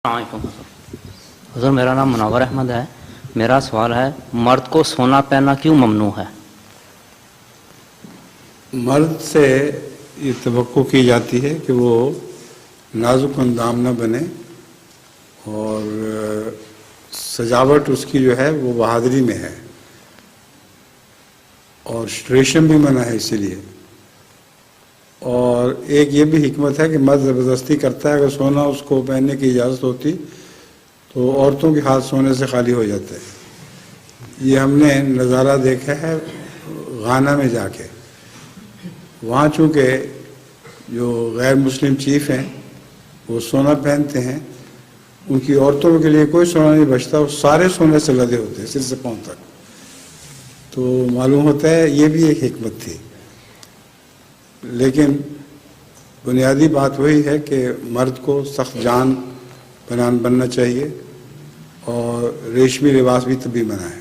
حضور میرا نام منور احمد ہے. میرا سوال ہے مرد کو سونا پہننا کیوں ممنوع ہے؟ مرد سے یہ توقع کی جاتی ہے کہ وہ نازک اندام نہ بنے اور سجاوٹ اس کی جو ہے وہ بہادری میں ہے، اور ریشم بھی منع ہے اسی لیے. اور ایک یہ بھی حکمت ہے کہ مرد زبردستی کرتا ہے، اگر سونا اس کو پہننے کی اجازت ہوتی تو عورتوں کے ہاتھ سونے سے خالی ہو جاتے ہیں. یہ ہم نے نظارہ دیکھا ہے غانا میں جا کے. وہاں چونکہ جو غیر مسلم چیف ہیں وہ سونا پہنتے ہیں، ان کی عورتوں کے لیے کوئی سونا نہیں بچتا، وہ سارے سونے سے لدے ہوتے ہیں سر سے پاؤں تک. تو معلوم ہوتا ہے یہ بھی ایک حکمت تھی. لیکن بنیادی بات وہی ہے کہ مرد کو سخت جان بننا چاہیے، اور ریشمی لباس بھی تبھی منع ہے.